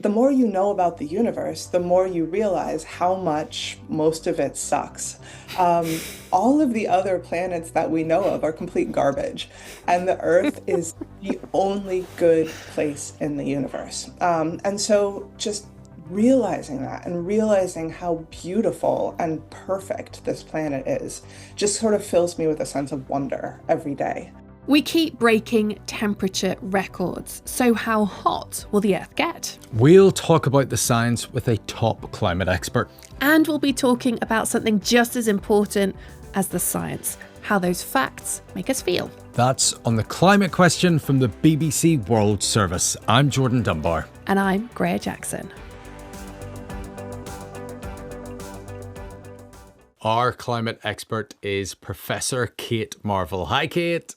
the more you know about the universe, the more you realize how much most of it sucks. All of the other planets that we know of are complete garbage, and the Earth is the only good place in the universe. And so just realizing that and realizing how beautiful and perfect this planet is just sort of fills me with a sense of wonder every day. We keep breaking temperature records, so how hot will the Earth get? We'll talk about the science with a top climate expert. And we'll be talking about something just as important as the science, how those facts make us feel. That's on The Climate Question from the BBC World Service. I'm Jordan Dunbar. And I'm Greer Jackson. Our climate expert is Professor Kate Marvel. Hi, Kate.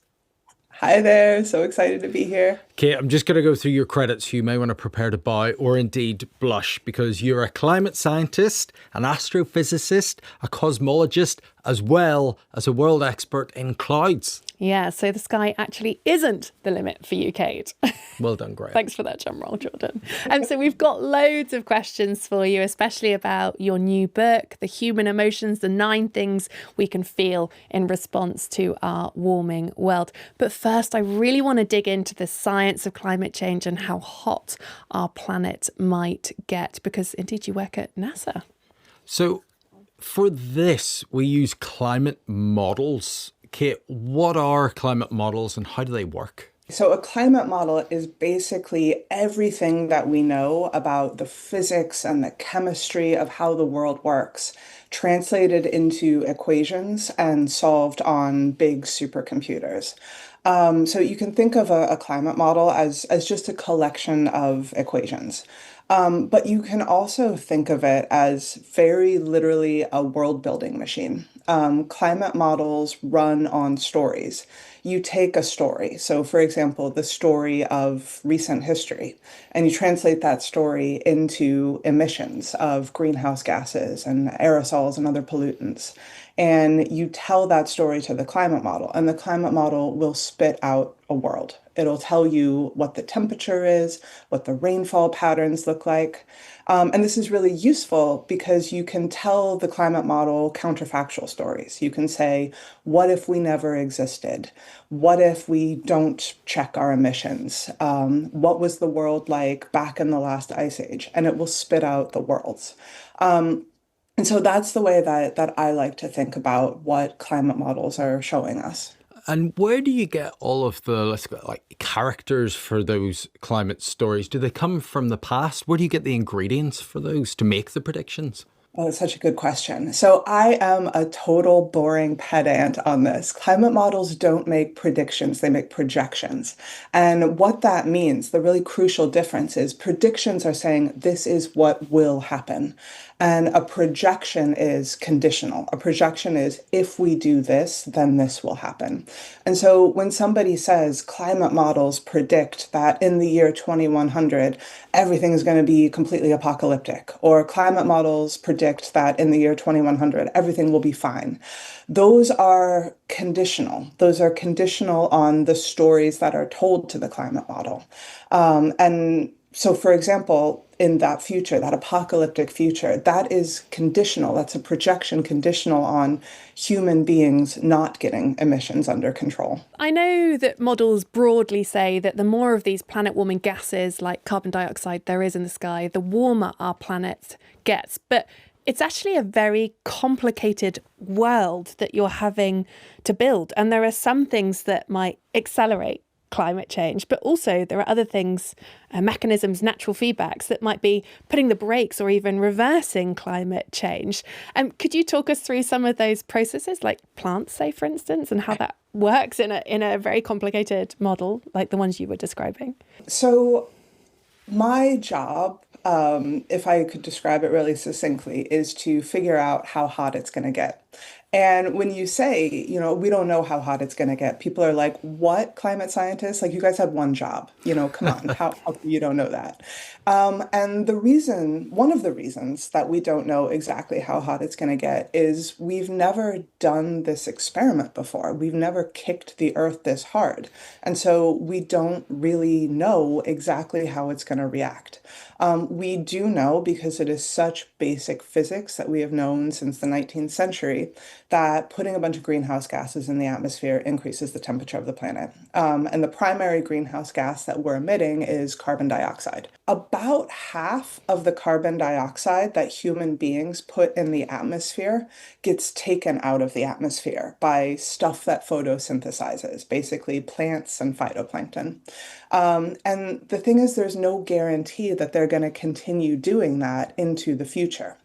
Hi there, so excited to be here. Kate, I'm just going to go through your credits. You may want to prepare to bow or indeed blush because you're a climate scientist, an astrophysicist, a cosmologist, as well as a world expert in clouds. Yeah, so the sky actually isn't the limit for you, Kate. Well done, Greg. Thanks for that drum roll, Jordan. So we've got loads of questions for you, especially about your new book, The Human Emotions, the 9 things we can feel in response to our warming world. But first, I really want to dig into the science of climate change and how hot our planet might get, because indeed you work at NASA. So for this, we use climate models. Kate, what are climate models and how do they work? So a climate model is basically everything that we know about the physics and the chemistry of how the world works, translated into equations and solved on big supercomputers. So you can think of a climate model as just a collection of equations. But you can also think of it as very literally a world building machine. Climate models run on stories. You take a story, so for example, the story of recent history, and you translate that story into emissions of greenhouse gases and aerosols and other pollutants. And you tell that story to the climate model, and the climate model will spit out a world. It'll tell you what the temperature is, what the rainfall patterns look like. And this is really useful because you can tell the climate model counterfactual stories. You can say, what if we never existed? What if we don't check our emissions? What was the world like back in the last ice age? And it will spit out the worlds. And so that's the way that I like to think about what climate models are showing us. And where do you get all of the, let's go, like characters for those climate stories? Do they come from the past? Where do you get the ingredients for those to make the predictions? Oh, that's such a good question. So I am a total boring pedant on this. Climate models don't make predictions, they make projections. And what that means, the really crucial difference is predictions are saying this is what will happen. And a projection is conditional. A projection is if we do this, then this will happen. And so when somebody says climate models predict that in the year 2100, everything is going to be completely apocalyptic, or climate models predict that in the year 2100, everything will be fine. Those are conditional. Those are conditional on the stories that are told to the climate model. And so, for example, in that future, that apocalyptic future, that is conditional. That's a projection conditional on human beings not getting emissions under control. I know that models broadly say that the more of these planet warming gases like carbon dioxide there is in the sky, the warmer our planet gets. But it's actually a very complicated world that you're having to build. And there are some things that might accelerate climate change, but also there are other things, mechanisms, natural feedbacks that might be putting the brakes or even reversing climate change. Could you talk us through some of those processes, like plants, say, for instance, and how that works in a very complicated model like the ones you were describing? So my job, if I could describe it really succinctly, is to figure out how hot it's going to get. And when you say, we don't know how hot it's going to get, people are like, what, climate scientists? Like, you guys have one job, come on, how come you don't know that? And one of the reasons that we don't know exactly how hot it's going to get is we've never done this experiment before. We've never kicked the Earth this hard. And so we don't really know exactly how it's going to react. We do know, because it is such basic physics that we have known since the 19th century, that putting a bunch of greenhouse gases in the atmosphere increases the temperature of the planet. And the primary greenhouse gas that we're emitting is carbon dioxide. About half of the carbon dioxide that human beings put in the atmosphere gets taken out of the atmosphere by stuff that photosynthesizes, basically plants and phytoplankton. And the thing is, there's no guarantee that they're going to continue doing that into the future.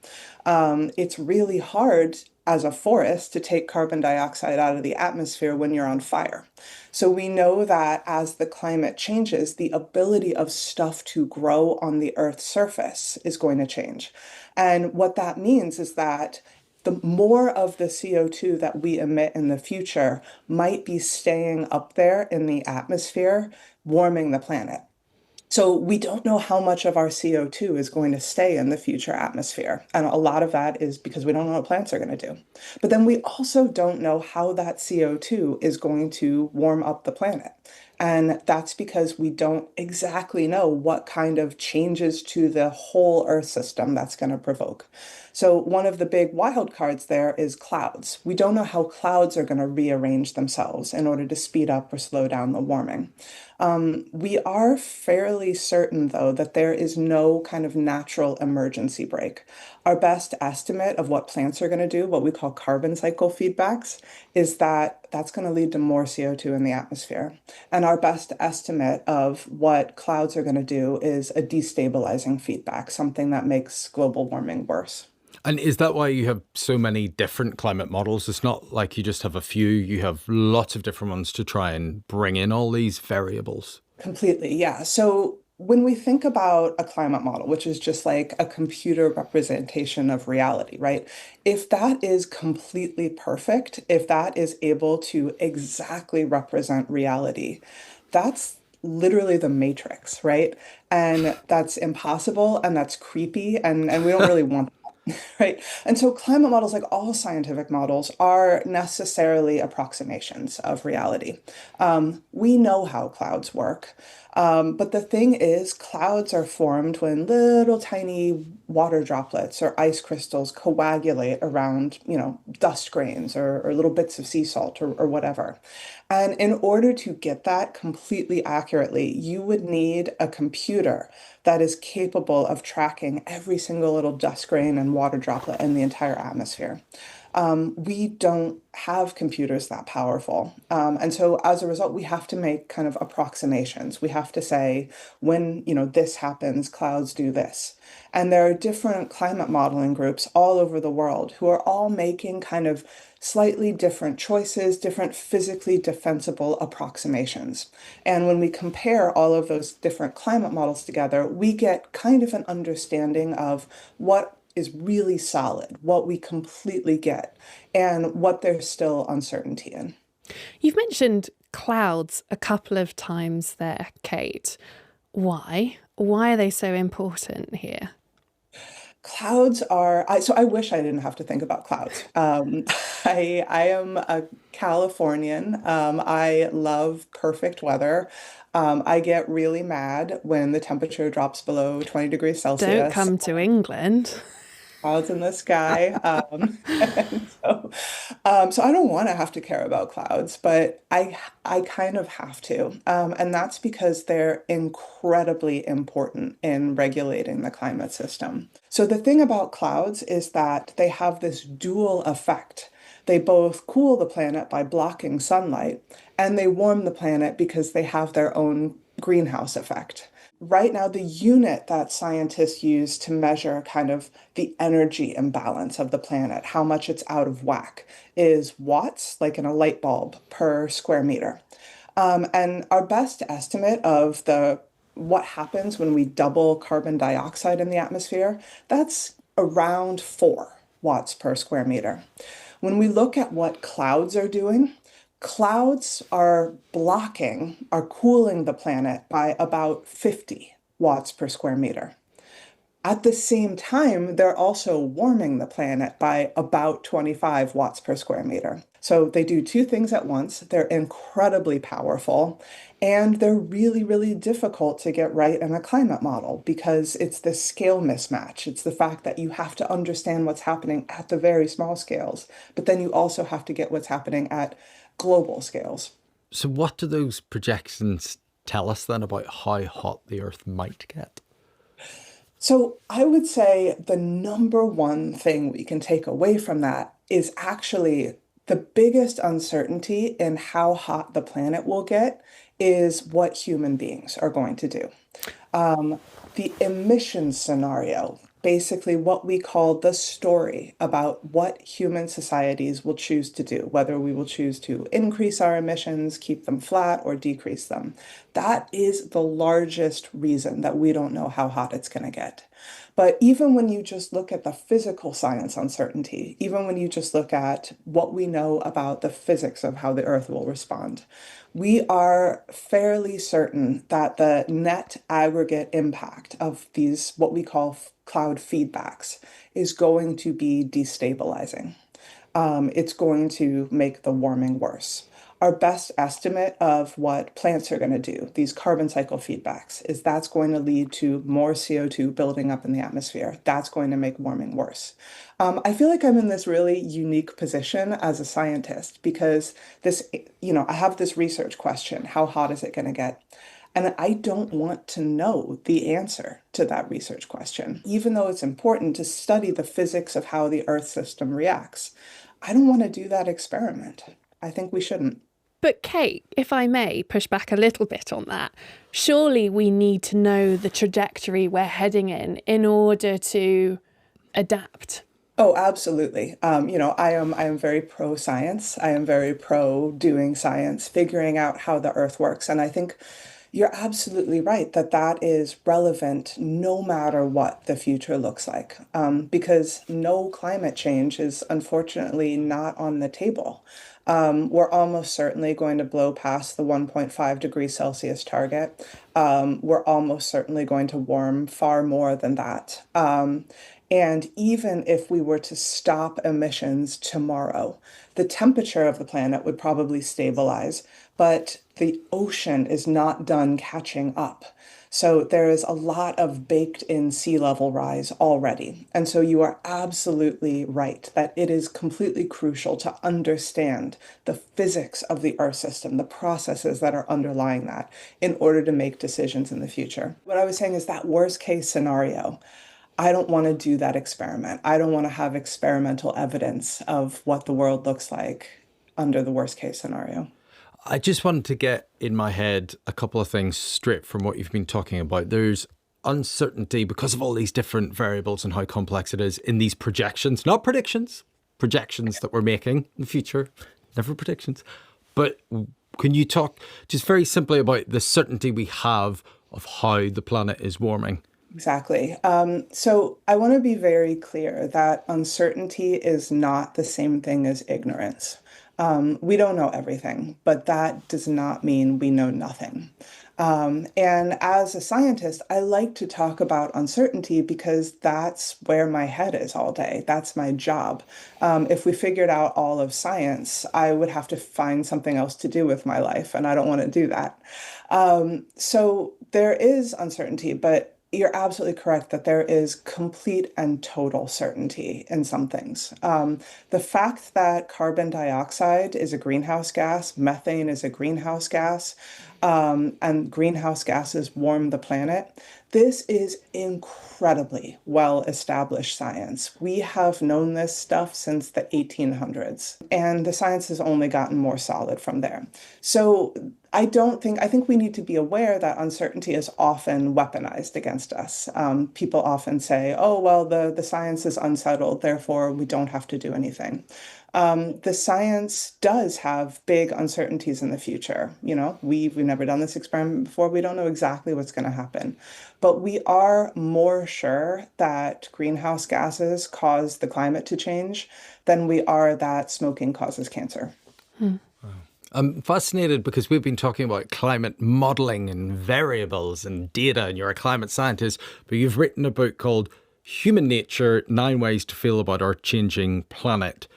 It's really hard as a forest to take carbon dioxide out of the atmosphere when you're on fire. So we know that as the climate changes, the ability of stuff to grow on the Earth's surface is going to change. And what that means is that the more of the CO2 that we emit in the future might be staying up there in the atmosphere, warming the planet. So we don't know how much of our CO2 is going to stay in the future atmosphere. And a lot of that is because we don't know what plants are going to do. But then we also don't know how that CO2 is going to warm up the planet. And that's because we don't exactly know what kind of changes to the whole Earth system that's going to provoke. So one of the big wild cards there is clouds. We don't know how clouds are going to rearrange themselves in order to speed up or slow down the warming. We are fairly certain, though, that there is no kind of natural emergency brake. Our best estimate of what plants are going to do, what we call carbon cycle feedbacks, is that that's going to lead to more CO2 in the atmosphere. And our best estimate of what clouds are going to do is a destabilizing feedback, something that makes global warming worse. And is that why you have so many different climate models? It's not like you just have a few, you have lots of different ones to try and bring in all these variables. Completely, yeah. So when we think about a climate model, which is just like a computer representation of reality, right? If that is completely perfect, if that is able to exactly represent reality, that's literally the Matrix, right? And that's impossible and that's creepy and we don't really want right. And so climate models, like all scientific models, are necessarily approximations of reality. We know how clouds work. But the thing is, clouds are formed when little tiny water droplets or ice crystals coagulate around, dust grains or little bits of sea salt or whatever. And in order to get that completely accurately, you would need a computer that is capable of tracking every single little dust grain and water droplet in the entire atmosphere. We don't have computers that powerful. And so as a result, we have to make kind of approximations. We have to say, when, this happens, clouds do this. And there are different climate modeling groups all over the world who are all making kind of slightly different choices, different physically defensible approximations. And when we compare all of those different climate models together, we get kind of an understanding of what is really solid, what we completely get, and what there's still uncertainty in. You've mentioned clouds a couple of times there, Kate. Why? Why are they so important here? Clouds are, so I wish I didn't have to think about clouds. I am a Californian. I love perfect weather. I get really mad when the temperature drops below 20 degrees Don't Celsius. come to England. Clouds in the sky. So I don't want to have to care about clouds, but I kind of have to. And that's because they're incredibly important in regulating the climate system. So the thing about clouds is that they have this dual effect. They both cool the planet by blocking sunlight, and they warm the planet because they have their own greenhouse effect. Right now, the unit that scientists use to measure kind of the energy imbalance of the planet, how much it's out of whack, is watts, like in a light bulb, per square meter. And our best estimate of the what happens when we double carbon dioxide in the atmosphere, that's around 4 watts per square meter. When we look at what clouds are doing, clouds are cooling the planet by about 50 watts per square meter. At the same time, they're also warming the planet by about 25 watts per square meter. So they do two things at once. They're incredibly powerful, and they're really, really difficult to get right in a climate model because it's the scale mismatch. It's the fact that you have to understand what's happening at the very small scales, but then you also have to get what's happening at global scales. So, what do those projections tell us then about how hot the Earth might get? So I would say the number one thing we can take away from that is actually the biggest uncertainty in how hot the planet will get is what human beings are going to do. The emissions scenario, basically what we call the story about what human societies will choose to do, whether we will choose to increase our emissions, keep them flat, or decrease them. That is the largest reason that we don't know how hot it's going to get. But even when you just look at the physical science uncertainty, even when you just look at what we know about the physics of how the Earth will respond, we are fairly certain that the net aggregate impact of these, what we call cloud feedbacks, is going to be destabilizing. It's going to make the warming worse. Our best estimate of what plants are going to do, these carbon cycle feedbacks, is that's going to lead to more CO2 building up in the atmosphere. That's going to make warming worse. I feel like I'm in this really unique position as a scientist because I have this research question, how hot is it going to get? And I don't want to know the answer to that research question, even though it's important to study the physics of how the Earth system reacts. I don't want to do that experiment. I think we shouldn't. But Kate, if I may push back a little bit on that, surely we need to know the trajectory we're heading in order to adapt. Oh, absolutely. I am very pro science. I am very pro doing science, figuring out how the Earth works. And I think you're absolutely right that that is relevant no matter what the future looks like, because no climate change is unfortunately not on the table. We're almost certainly going to blow past the 1.5 degrees Celsius target. We're almost certainly going to warm far more than that. And even if we were to stop emissions tomorrow, the temperature of the planet would probably stabilize, but the ocean is not done catching up. So there is a lot of baked in sea level rise already. And so you are absolutely right that it is completely crucial to understand the physics of the Earth system, the processes that are underlying that in order to make decisions in the future. What I was saying is that worst case scenario. I don't want to do that experiment. I don't want to have experimental evidence of what the world looks like under the worst case scenario. I just wanted to get in my head a couple of things straight from what you've been talking about. There's uncertainty because of all these different variables and how complex it is in these projections, not predictions, projections that we're making in the future, never predictions. But can you talk just very simply about the certainty we have of how the planet is warming? Exactly. So I want to be very clear that uncertainty is not the same thing as ignorance. We don't know everything, but that does not mean we know nothing. And as a scientist, I like to talk about uncertainty because that's where my head is all day. That's my job. If we figured out all of science, I would have to find something else to do with my life, and I don't want to do that. So there is uncertainty, but you're absolutely correct that there is complete and total certainty in some things. The fact that carbon dioxide is a greenhouse gas, methane is a greenhouse gas, and greenhouse gases warm the planet, this is incredibly well-established science. We have known this stuff since the 1800s, and the science has only gotten more solid from there. So I think we need to be aware that uncertainty is often weaponized against us. People often say, oh, well, the science is unsettled, therefore we don't have to do anything. The science does have big uncertainties in the future. You know, we've never done this experiment before. We don't know exactly what's going to happen, but we are more sure that greenhouse gases cause the climate to change than we are that smoking causes cancer. I'm fascinated because we've been talking about climate modeling and variables and data, and you're a climate scientist, but you've written a book called Human Nature: 9 Ways to Feel About Our Changing Planet.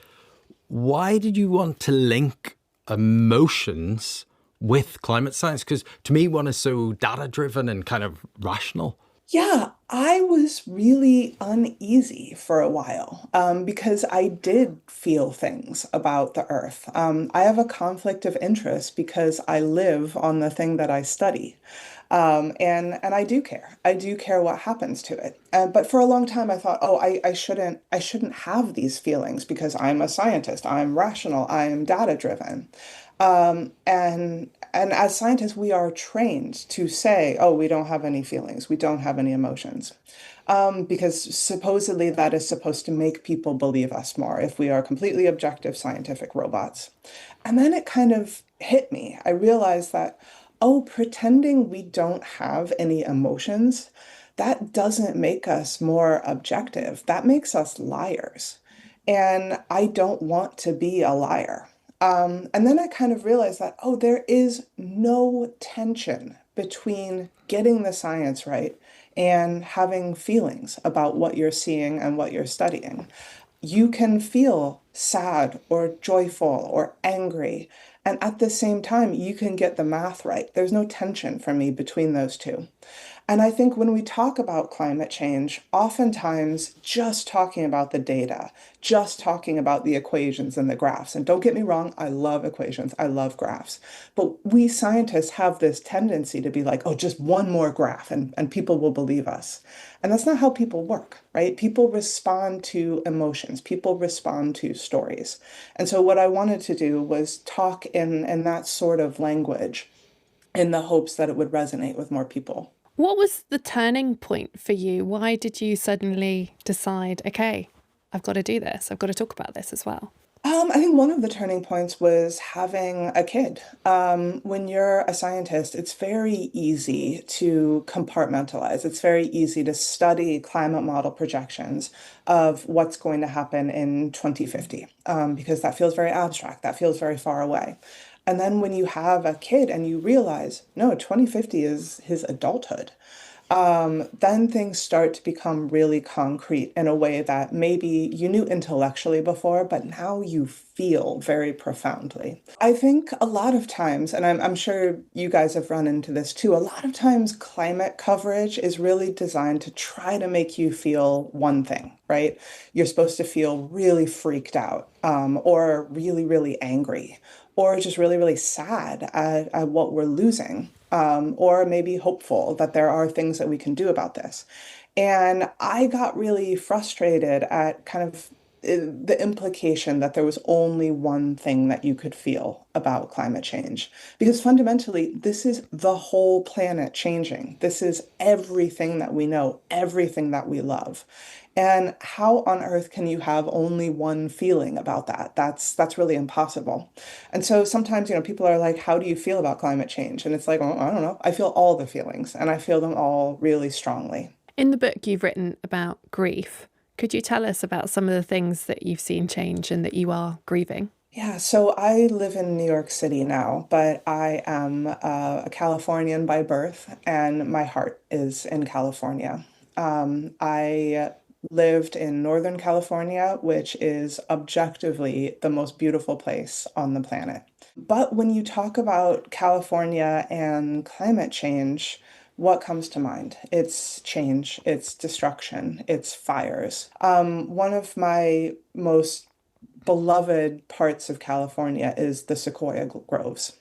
Why did you want to link emotions with climate science? Because to me, one is so data driven and kind of rational. Yeah, I was really uneasy for a while because I did feel things about the earth. I have a conflict of interest because I live on the thing that I study. And I do care. I do care what happens to it. But for a long time, I thought, oh, I shouldn't have these feelings because I'm a scientist. I'm rational. I am data driven. And as scientists, we are trained to say, oh, we don't have any feelings, we don't have any emotions. Because supposedly that is supposed to make people believe us more if we are completely objective scientific robots. And then it kind of hit me. I realized that, oh, pretending we don't have any emotions, that doesn't make us more objective. That makes us liars. And I don't want to be a liar. And then I kind of realized that, oh, there is no tension between getting the science right and having feelings about what you're seeing and what you're studying. You can feel sad or joyful or angry. And at the same time, you can get the math right. There's no tension for me between those two. And I think when we talk about climate change, oftentimes just talking about the data, just talking about the equations and the graphs, and don't get me wrong, I love equations, I love graphs, but we scientists have this tendency to be like, oh, just one more graph and people will believe us. And that's not how people work, right? People respond to emotions, people respond to stories. And so what I wanted to do was talk in that sort of language in the hopes that it would resonate with more people. What was the turning point for you? Why did you suddenly decide, okay, I've got to do this. I've got to talk about this as well? I think one of the turning points was having a kid. When you're a scientist, it's very easy to compartmentalize. It's very easy to study climate model projections of what's going to happen in 2050, because that feels very abstract. That feels very far away. And then when you have a kid and you realize, no, 2050 is his adulthood, then things start to become really concrete in a way that maybe you knew intellectually before, but now you feel very profoundly. I think a lot of times, and I'm sure you guys have run into this too, a lot of times climate coverage is really designed to try to make you feel one thing, right? You're supposed to feel really freaked out, or really, really angry, or just really, really sad at what we're losing, or maybe hopeful that there are things that we can do about this. And I got really frustrated at kind of the implication that there was only one thing that you could feel about climate change. Because fundamentally, this is the whole planet changing. This is everything that we know, everything that we love. And how on earth can you have only one feeling about that? That's really impossible. And so sometimes, people are like, how do you feel about climate change? And it's like, oh, I don't know. I feel all the feelings and I feel them all really strongly. In the book, you've written about grief. Could you tell us about some of the things that you've seen change and that you are grieving? Yeah, so I live in New York City now, but I am a Californian by birth, and my heart is in California. I lived in Northern California, which is objectively the most beautiful place on the planet. But when you talk about California and climate change, what comes to mind? It's change, it's destruction, it's fires. One of my most beloved parts of California is the sequoia groves.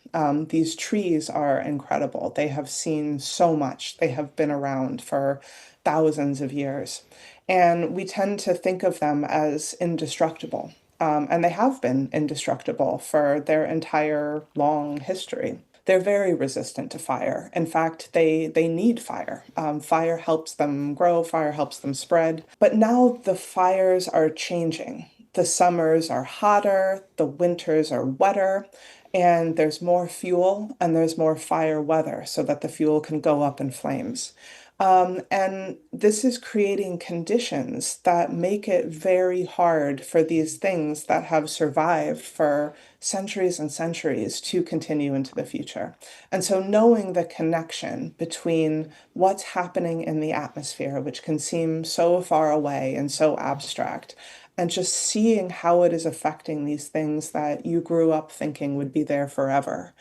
These trees are incredible. They have seen so much. They have been around for thousands of years. And we tend to think of them as indestructible. And they have been indestructible for their entire long history. They're very resistant to fire. In fact, they need fire. Fire helps them grow, fire helps them spread. But now the fires are changing. The summers are hotter, the winters are wetter, and there's more fuel and there's more fire weather so that the fuel can go up in flames. And this is creating conditions that make it very hard for these things that have survived for centuries and centuries to continue into the future. And so, knowing the connection between what's happening in the atmosphere, which can seem so far away and so abstract, and just seeing how it is affecting these things that you grew up thinking would be there forever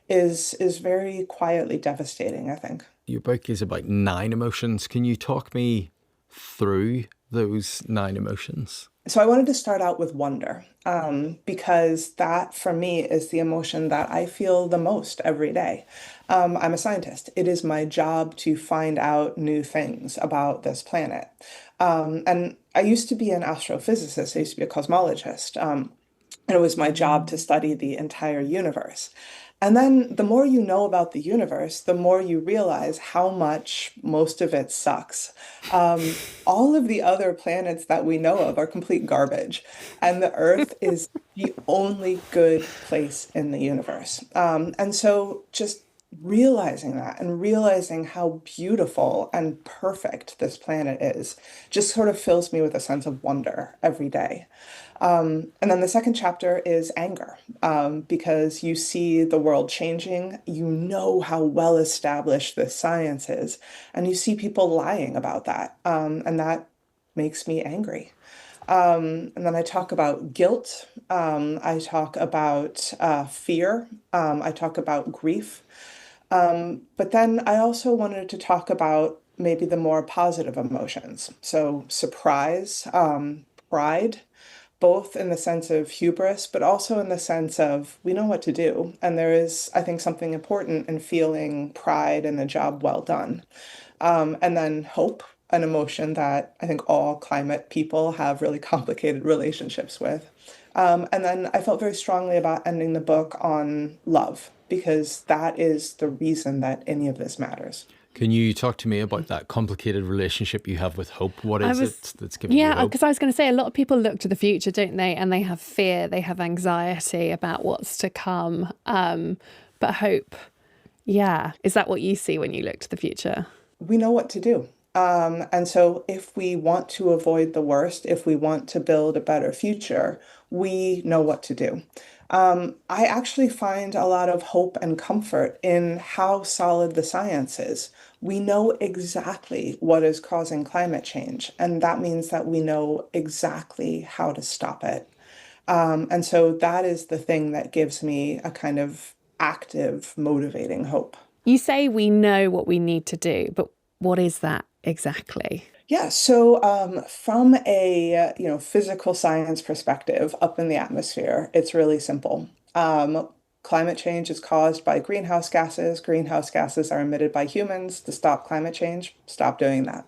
is very quietly devastating, I think. Your book is about 9 emotions. Can you talk me through those 9 emotions? So I wanted to start out with wonder, because that for me is the emotion that I feel the most every day. I'm a scientist. It is my job to find out new things about this planet. And I used to be an astrophysicist. I used to be a cosmologist. And it was my job to study the entire universe. And then the more you know about the universe, the more you realize how much most of it sucks. Um, all of the other planets that we know of are complete garbage, and the Earth is the only good place in the universe. And so just realizing that and realizing how beautiful and perfect this planet is just sort of fills me with a sense of wonder every day. And then the second chapter is anger, because you see the world changing, you know how well established this science is, and you see people lying about that. And that makes me angry. And then I talk about guilt. I talk about fear. I talk about grief. But then I also wanted to talk about maybe the more positive emotions. So surprise, pride, both in the sense of hubris, but also in the sense of we know what to do. And there is, I think, something important in feeling pride in a job well done. And then hope, an emotion that I think all climate people have really complicated relationships with. And then I felt very strongly about ending the book on love, because that is the reason that any of this matters. Can you talk to me about that complicated relationship you have with hope? What I is was, it that's giving you yeah, hope? because I was going to say a lot of people look to the future, don't they? And they have fear, they have anxiety about what's to come. But hope, yeah, is that what you see when you look to the future? We know what to do. And so, if we want to avoid the worst, if we want to build a better future, we know what to do. I actually find a lot of hope and comfort in how solid the science is. We know exactly what is causing climate change, and that means that we know exactly how to stop it. And so, that is the thing that gives me a kind of active, motivating hope. You say we know what we need to do, but what is that exactly? Yeah, so from a physical science perspective, up in the atmosphere, it's really simple. Climate change is caused by greenhouse gases. Greenhouse gases are emitted by humans. To stop climate change, stop doing that.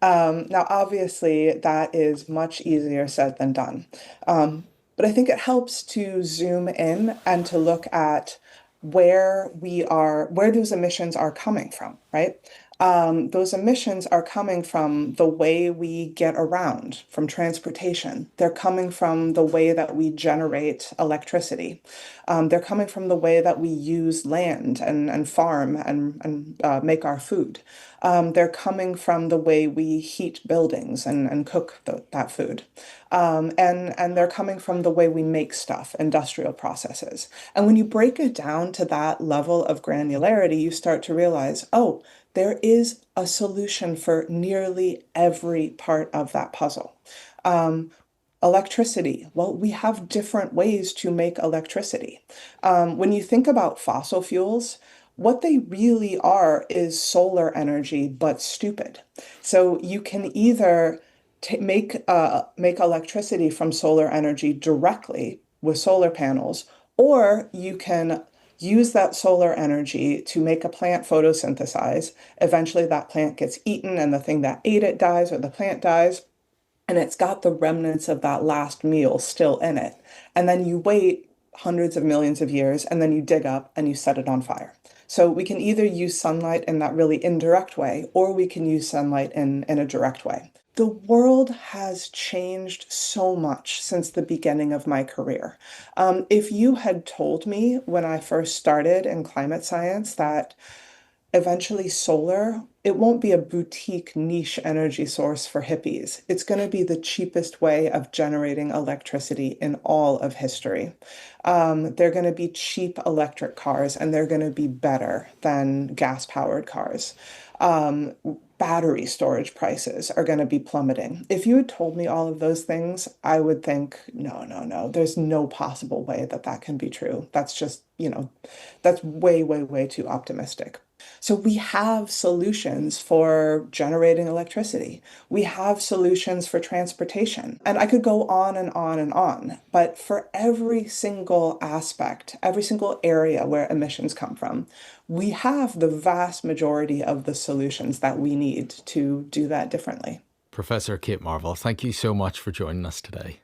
Now, obviously, that is much easier said than done. But I think it helps to zoom in and to look at where we are, where those emissions are coming from, right? Those emissions are coming from the way we get around, from transportation. They're coming from the way that we generate electricity. They're coming from the way that we use land and farm and make our food. They're coming from the way we heat buildings and cook that food. And they're coming from the way we make stuff, industrial processes. And when you break it down to that level of granularity, you start to realize, oh, there is a solution for nearly every part of that puzzle. Electricity, well, we have different ways to make electricity. When you think about fossil fuels, what they really are is solar energy, but stupid. So you can either make electricity from solar energy directly with solar panels, or you can use that solar energy to make a plant photosynthesize. Eventually, that plant gets eaten, and the thing that ate it dies, or the plant dies, and it's got the remnants of that last meal still in it. And then you wait hundreds of millions of years, and then you dig up and you set it on fire. So we can either use sunlight in that really indirect way, or we can use sunlight in a direct way. The world has changed so much since the beginning of my career. If you had told me when I first started in climate science that eventually solar, it won't be a boutique niche energy source for hippies. It's going to be the cheapest way of generating electricity in all of history. They're going to be cheap electric cars, and they're going to be better than gas-powered cars. Battery storage prices are going to be plummeting. If you had told me all of those things, I would think, no, no, no, there's no possible way that that can be true. That's just, that's way, way, way too optimistic. So we have solutions for generating electricity. We have solutions for transportation. And I could go on and on and on. But for every single aspect, every single area where emissions come from, we have the vast majority of the solutions that we need to do that differently. Professor Kate Marvel, thank you so much for joining us today.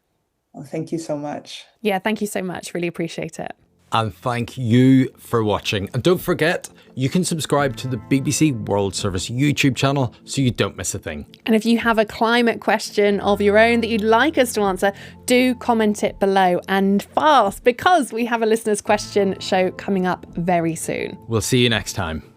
Well, thank you so much. Yeah, thank you so much. Really appreciate it. And thank you for watching. And don't forget, you can subscribe to the BBC World Service YouTube channel so you don't miss a thing. And if you have a climate question of your own that you'd like us to answer, do comment it below, and fast, because we have a listener's question show coming up very soon. We'll see you next time.